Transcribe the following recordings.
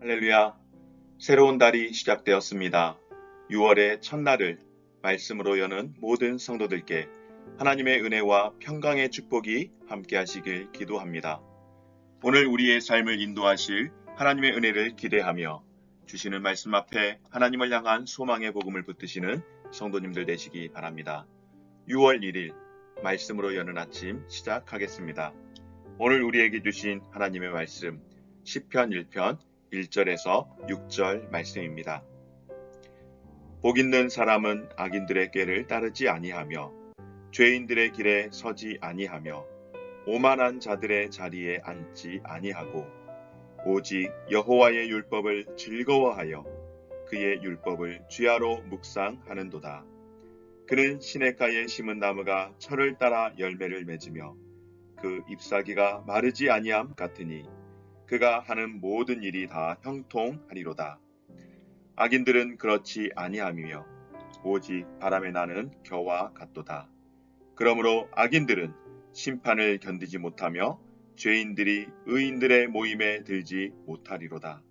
할렐루야. 새로운 달이 시작되었습니다. 6월의 첫날을 말씀으로 여는 모든 성도들께 하나님의 은혜와 평강의 축복이 함께 하시길 기도합니다. 오늘 우리의 삶을 인도하실 하나님의 은혜를 기대하며 주시는 말씀 앞에 하나님을 향한 소망의 복음을 붙드시는 성도님들 되시기 바랍니다. 6월 1일 말씀으로 여는 아침 시작하겠습니다. 오늘 우리에게 주신 하나님의 말씀 시편 1편 1절에서 6절 말씀입니다. 복 있는 사람은 악인들의 꾀를 따르지 아니하며 죄인들의 길에 서지 아니하며 오만한 자들의 자리에 앉지 아니하고 오직 여호와의 율법을 즐거워하여 그의 율법을 주야로 묵상하는도다. 그는 시냇가에 심은 나무가 철을 따라 열매를 맺으며 그 잎사귀가 마르지 아니함 같으니 그가 하는 모든 일이 다 형통하리로다. 악인들은 그렇지 아니함이며 오직 바람에 나는 겨와 같도다. 그러므로 악인들은 심판을 견디지 못하며 죄인들이 의인들의 모임에 들지 못하리로다.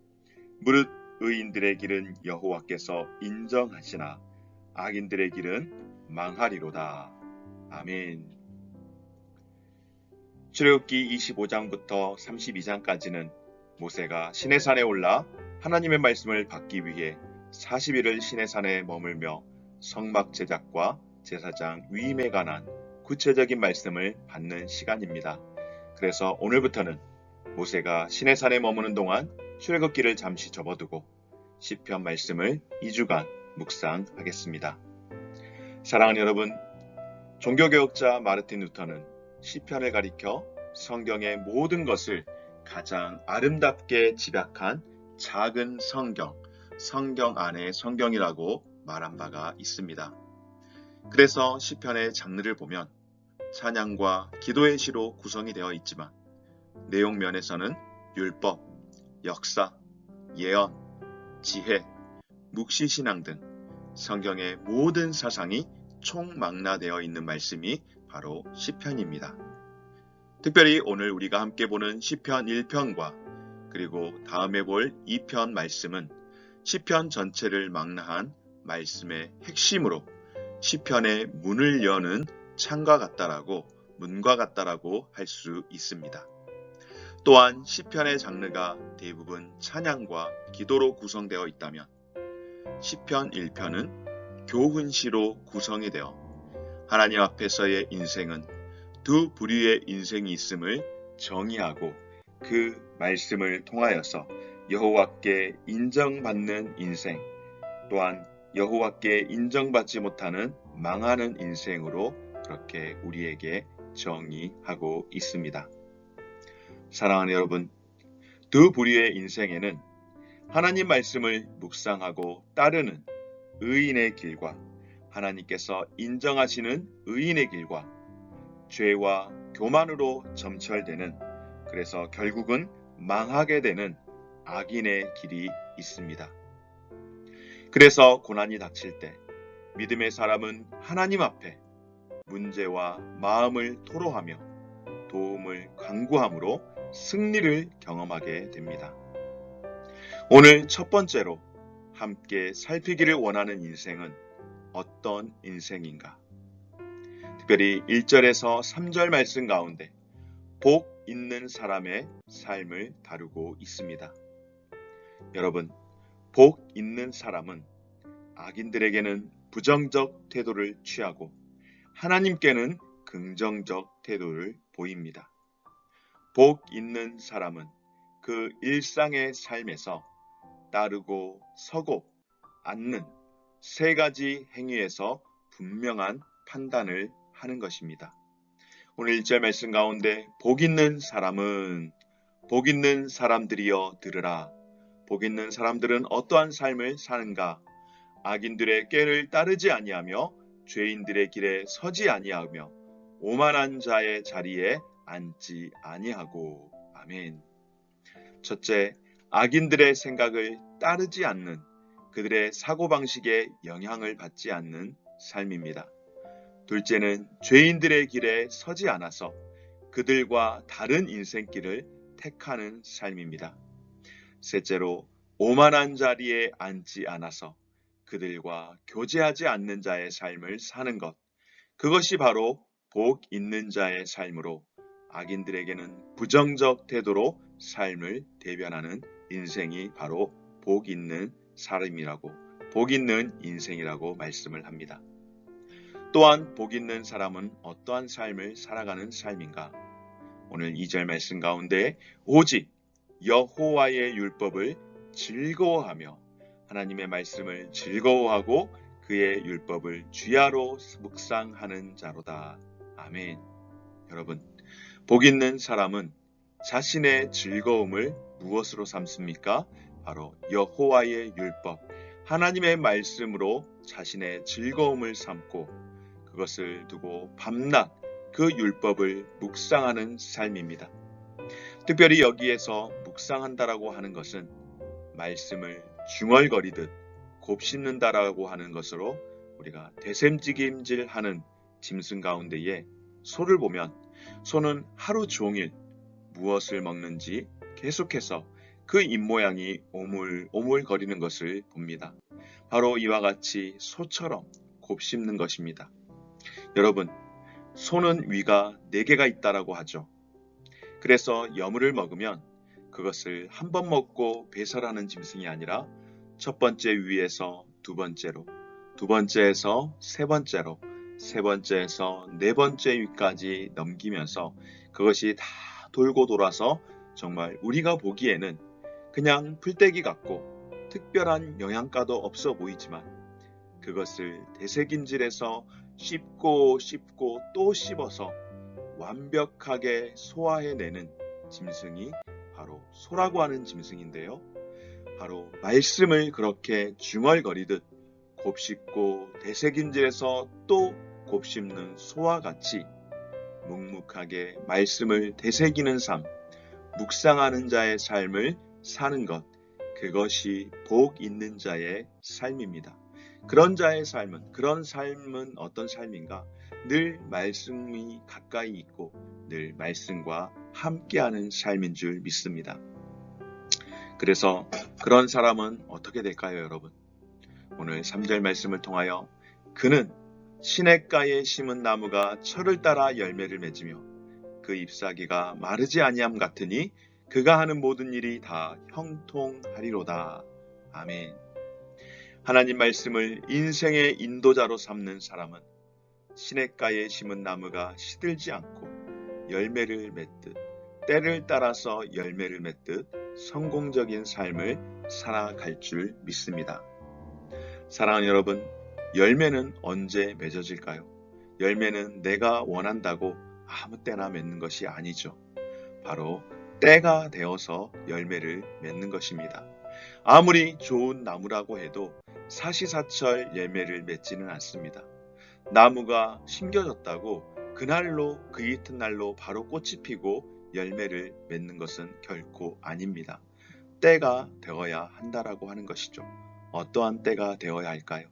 무릇 의인들의 길은 여호와께서 인정하시나 악인들의 길은 망하리로다. 아멘. 출애굽기 25장부터 32장까지는 모세가 시내산에 올라 하나님의 말씀을 받기 위해 40일을 시내산에 머물며 성막 제작과 제사장 위임에 관한 구체적인 말씀을 받는 시간입니다. 그래서 오늘부터는 모세가 시내산에 머무는 동안 출애굽기를 잠시 접어두고 시편 말씀을 2주간 묵상하겠습니다. 사랑하는 여러분, 종교개혁자 마르틴 루터는 시편을 가리켜 성경의 모든 것을 가장 아름답게 집약한 작은 성경, 성경 안의 성경이라고 말한 바가 있습니다. 그래서 시편의 장르를 보면 찬양과 기도의 시로 구성이 되어 있지만 내용 면에서는 율법, 역사, 예언, 지혜, 묵시신앙 등 성경의 모든 사상이 총망라되어 있는 말씀이 바로 시편입니다. 특별히 오늘 우리가 함께 보는 시편 1편과 그리고 다음에 볼 2편 말씀은 시편 전체를 망라한 말씀의 핵심으로 시편의 문을 여는 창과 같다라고, 문과 같다라고 할 수 있습니다. 또한 시편의 장르가 대부분 찬양과 기도로 구성되어 있다면 시편 1편은 교훈시로 구성이 되어 하나님 앞에서의 인생은 두 부류의 인생이 있음을 정의하고 그 말씀을 통하여서 여호와께 인정받는 인생, 또한 여호와께 인정받지 못하는 망하는 인생으로 그렇게 우리에게 정의하고 있습니다. 사랑하는 여러분, 두 부류의 인생에는 하나님 말씀을 묵상하고 따르는 의인의 길과 하나님께서 인정하시는 의인의 길과 죄와 교만으로 점철되는, 그래서 결국은 망하게 되는 악인의 길이 있습니다. 그래서 고난이 닥칠 때 믿음의 사람은 하나님 앞에 문제와 마음을 토로하며 도움을 간구함으로 승리를 경험하게 됩니다. 오늘 첫 번째로 함께 살피기를 원하는 인생은 어떤 인생인가? 특별히 1절에서 3절 말씀 가운데 복 있는 사람의 삶을 다루고 있습니다. 여러분, 복 있는 사람은 악인들에게는 부정적 태도를 취하고 하나님께는 긍정적 태도를 보입니다. 복 있는 사람은 그 일상의 삶에서 따르고 서고 앉는 세 가지 행위에서 분명한 판단을 하는 것입니다. 오늘 1절 말씀 가운데 복 있는 사람은, 복 있는 사람들이여 들으라. 복 있는 사람들은 어떠한 삶을 사는가? 악인들의 꾀를 따르지 아니하며 죄인들의 길에 서지 아니하며 오만한 자의 자리에 앉지 아니하고. 아멘. 첫째, 악인들의 생각을 따르지 않는, 그들의 사고방식에 영향을 받지 않는 삶입니다. 둘째는 죄인들의 길에 서지 않아서 그들과 다른 인생길을 택하는 삶입니다. 셋째로 오만한 자리에 앉지 않아서 그들과 교제하지 않는 자의 삶을 사는 것. 그것이 바로 복 있는 자의 삶으로 악인들에게는 부정적 태도로 삶을 대변하는 인생이 바로 복 있는 삶이라고, 복 있는 인생이라고 말씀을 합니다. 또한 복 있는 사람은 어떠한 삶을 살아가는 삶인가? 오늘 2절 말씀 가운데 오직 여호와의 율법을 즐거워하며 하나님의 말씀을 즐거워하고 그의 율법을 주야로 묵상하는 자로다. 아멘. 여러분, 복 있는 사람은 자신의 즐거움을 무엇으로 삼습니까? 바로 여호와의 율법, 하나님의 말씀으로 자신의 즐거움을 삼고 그것을 두고 밤낮 그 율법을 묵상하는 삶입니다. 특별히 여기에서 묵상한다라고 하는 것은 말씀을 중얼거리듯 곱씹는다라고 하는 것으로 우리가 되샘직임질하는 짐승 가운데에 소를 보면 소는 하루 종일 무엇을 먹는지 계속해서 그 입모양이 오물오물거리는 것을 봅니다. 바로 이와 같이 소처럼 곱씹는 것입니다. 여러분, 소는 위가 4개가 있다라고 하죠. 그래서 여물을 먹으면 그것을 한 번 먹고 배설하는 짐승이 아니라 첫 번째 위에서 두 번째로, 두 번째에서 세 번째로, 세 번째에서 네 번째 위까지 넘기면서 그것이 다 돌고 돌아서 정말 우리가 보기에는 그냥 풀떼기 같고 특별한 영양가도 없어 보이지만 그것을 되새김질해서 씹고 씹고 또 씹어서 완벽하게 소화해내는 짐승이 바로 소라고 하는 짐승인데요. 바로 말씀을 그렇게 중얼거리듯 곱씹고 되새김질해서 또 곱씹는 소와 같이 묵묵하게 말씀을 되새기는 삶, 묵상하는 자의 삶을 사는 것, 그것이 복 있는 자의 삶입니다. 그런 삶은 어떤 삶인가? 늘 말씀이 가까이 있고 늘 말씀과 함께하는 삶인 줄 믿습니다. 그래서 그런 사람은 어떻게 될까요, 여러분? 오늘 3절 말씀을 통하여 그는 시냇가에 심은 나무가 철을 따라 열매를 맺으며 그 잎사귀가 마르지 아니함 같으니 그가 하는 모든 일이 다 형통하리로다. 아멘. 하나님 말씀을 인생의 인도자로 삼는 사람은 시냇가에 심은 나무가 시들지 않고 열매를 맺듯 때를 따라서 열매를 맺듯 성공적인 삶을 살아갈 줄 믿습니다. 사랑하는 여러분, 열매는 언제 맺어질까요? 열매는 내가 원한다고 아무 때나 맺는 것이 아니죠. 바로 때가 되어서 열매를 맺는 것입니다. 아무리 좋은 나무라고 해도 사시사철 열매를 맺지는 않습니다. 나무가 심겨졌다고 그날로 그 이튿날로 바로 꽃이 피고 열매를 맺는 것은 결코 아닙니다. 때가 되어야 한다라고 하는 것이죠. 어떠한 때가 되어야 할까요?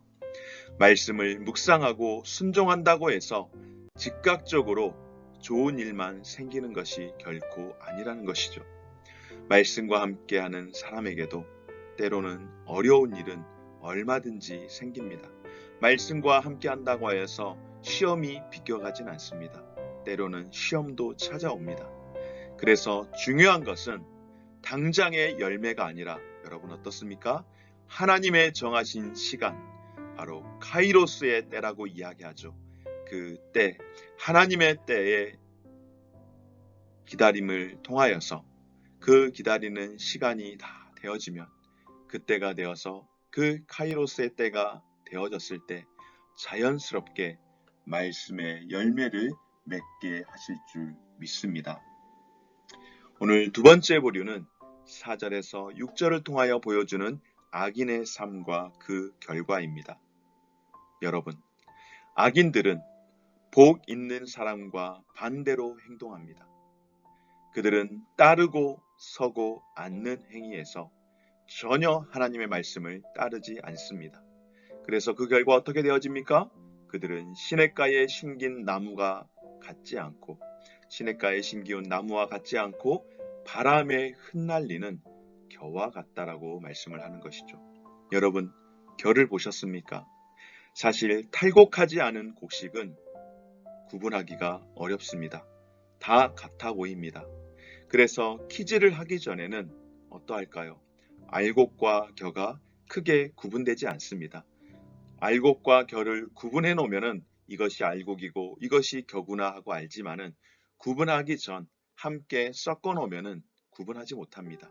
말씀을 묵상하고 순종한다고 해서 즉각적으로 좋은 일만 생기는 것이 결코 아니라는 것이죠. 말씀과 함께하는 사람에게도 때로는 어려운 일은 얼마든지 생깁니다. 말씀과 함께한다고 하여서 시험이 비껴가진 않습니다. 때로는 시험도 찾아옵니다. 그래서 중요한 것은 당장의 열매가 아니라 여러분 어떻습니까? 하나님의 정하신 시간, 바로 카이로스의 때라고 이야기하죠. 그 때, 하나님의 때에 기다림을 통하여서 그 기다리는 시간이 다 되어지면 그때가 되어서 그 카이로스의 때가 되어졌을 때 자연스럽게 말씀의 열매를 맺게 하실 줄 믿습니다. 오늘 두 번째 보류는 4절에서 6절을 통하여 보여주는 악인의 삶과 그 결과입니다. 여러분, 악인들은 복 있는 사람과 반대로 행동합니다. 그들은 따르고 서고 앉는 행위에서 전혀 하나님의 말씀을 따르지 않습니다. 그래서 그 결과 어떻게 되어집니까? 그들은 시냇가에 심긴 나무가 같지 않고 시냇가에 심기운 나무와 같지 않고 바람에 흩날리는 겨와 같다라고 말씀을 하는 것이죠. 여러분, 겨를 보셨습니까? 사실 탈곡하지 않은 곡식은 구분하기가 어렵습니다. 다 같아 보입니다. 그래서 퀴즈를 하기 전에는 어떠할까요? 알곡과 겨가 크게 구분되지 않습니다. 알곡과 겨를 구분해 놓으면은 이것이 알곡이고 이것이 겨구나 하고 알지만은 구분하기 전 함께 섞어 놓으면은 구분하지 못합니다.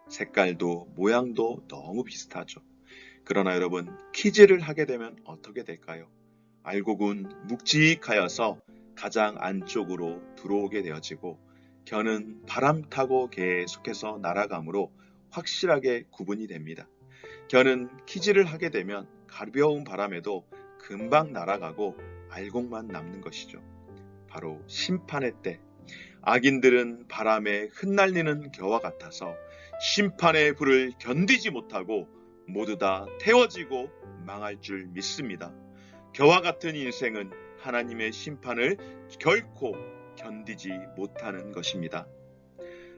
색깔도 모양도 너무 비슷하죠. 그러나 여러분, 퀴즈를 하게 되면 어떻게 될까요? 알곡은 묵직하여서 가장 안쪽으로 들어오게 되어지고 겨는 바람 타고 계속해서 날아가므로 확실하게 구분이 됩니다. 겨는 퀴즈를 하게 되면 가벼운 바람에도 금방 날아가고 알곡만 남는 것이죠. 바로 심판의 때, 악인들은 바람에 흩날리는 겨와 같아서 심판의 불을 견디지 못하고 모두 다 태워지고 망할 줄 믿습니다. 겨와 같은 인생은 하나님의 심판을 결코 견디지 못하는 것입니다.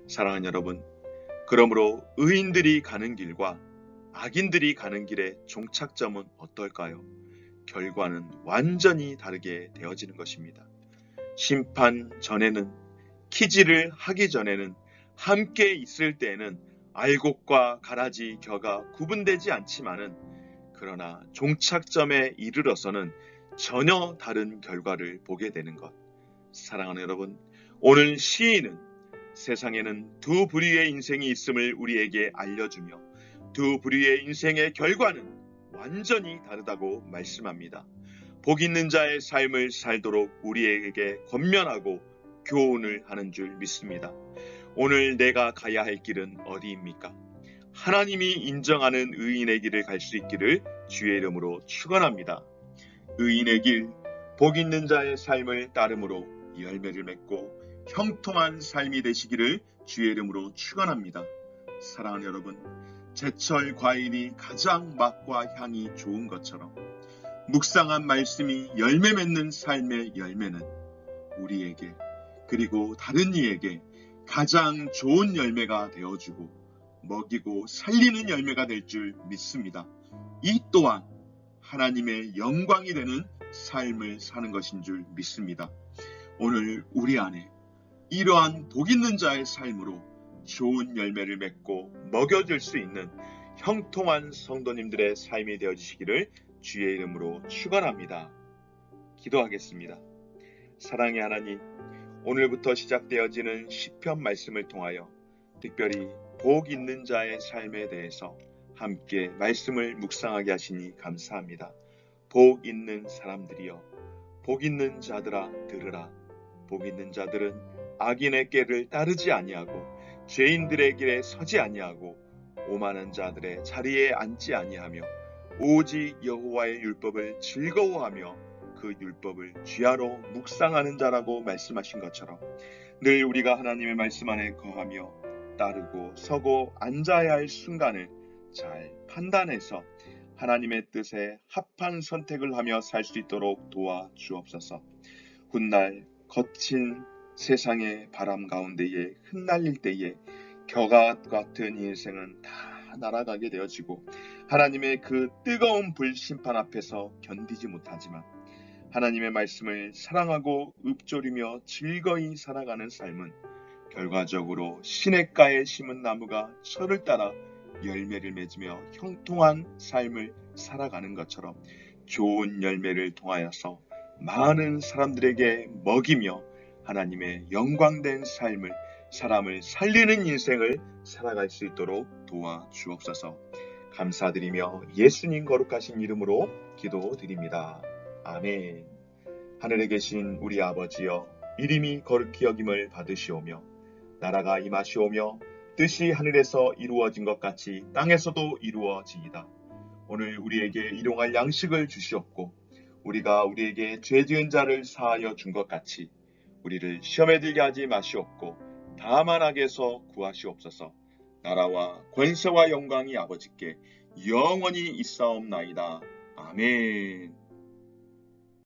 사랑하는 여러분, 그러므로 의인들이 가는 길과 악인들이 가는 길의 종착점은 어떨까요? 결과는 완전히 다르게 되어지는 것입니다. 심판 전에는, 퀴즈를 하기 전에는, 함께 있을 때에는 알곡과 가라지 겨가 구분되지 않지만은, 그러나 종착점에 이르러서는 전혀 다른 결과를 보게 되는 것. 사랑하는 여러분, 오늘 시인은 세상에는 두 부류의 인생이 있음을 우리에게 알려주며 두 부류의 인생의 결과는 완전히 다르다고 말씀합니다. 복 있는 자의 삶을 살도록 우리에게 권면하고 교훈을 하는 줄 믿습니다. 오늘 내가 가야 할 길은 어디입니까? 하나님이 인정하는 의인의 길을 갈 수 있기를 주의 이름으로 축원합니다. 의인의 길, 복 있는 자의 삶을 따름으로 열매를 맺고 형통한 삶이 되시기를 주의 이름으로 축원합니다. 사랑하는 여러분, 제철 과일이 가장 맛과 향이 좋은 것처럼 묵상한 말씀이 열매 맺는 삶의 열매는 우리에게 그리고 다른 이에게 가장 좋은 열매가 되어주고 먹이고 살리는 열매가 될 줄 믿습니다. 이 또한 하나님의 영광이 되는 삶을 사는 것인 줄 믿습니다. 오늘 우리 안에 이러한 복 있는 자의 삶으로 좋은 열매를 맺고 먹여줄 수 있는 형통한 성도님들의 삶이 되어주시기를 주의 이름으로 축원합니다. 기도하겠습니다. 사랑의 하나님, 오늘부터 시작되어지는 시편 말씀을 통하여 특별히 복 있는 자의 삶에 대해서 함께 말씀을 묵상하게 하시니 감사합니다. 복 있는 사람들이여, 복 있는 자들아 들으라. 복 있는 자들은 악인의 꾀를 따르지 아니하고 죄인들의 길에 서지 아니하고 오만한 자들의 자리에 앉지 아니하며 오직 여호와의 율법을 즐거워하며 그 율법을 주야로 묵상하는 자라고 말씀하신 것처럼 늘 우리가 하나님의 말씀 안에 거하며 따르고 서고 앉아야 할 순간을 잘 판단해서 하나님의 뜻에 합한 선택을 하며 살 수 있도록 도와주옵소서. 훗날 거친 세상의 바람 가운데에 흩날릴 때에 겨가 같은 인생은 다 날아가게 되어지고 하나님의 그 뜨거운 불 심판 앞에서 견디지 못하지만 하나님의 말씀을 사랑하고 읊조리며 즐거이 살아가는 삶은 결과적으로 시냇가에 심은 나무가 철을 따라 열매를 맺으며 형통한 삶을 살아가는 것처럼 좋은 열매를 통하여서 많은 사람들에게 먹이며 하나님의 영광된 삶을, 사람을 살리는 인생을 살아갈 수 있도록 도와주옵소서. 감사드리며 예수님 거룩하신 이름으로 기도드립니다. 아멘. 하늘에 계신 우리 아버지여, 이름이 거룩히 여김을 받으시오며 나라가 임하시오며 뜻이 하늘에서 이루어진 것 같이 땅에서도 이루어지이다. 오늘 우리에게 일용할 양식을 주시옵고 우리가 우리에게 죄 지은 자를 사하여 준 것 같이 우리를 시험에 들게 하지 마시옵고 다만 악에서 구하시옵소서. 나라와 권세와 영광이 아버지께 영원히 있사옵나이다. 아멘.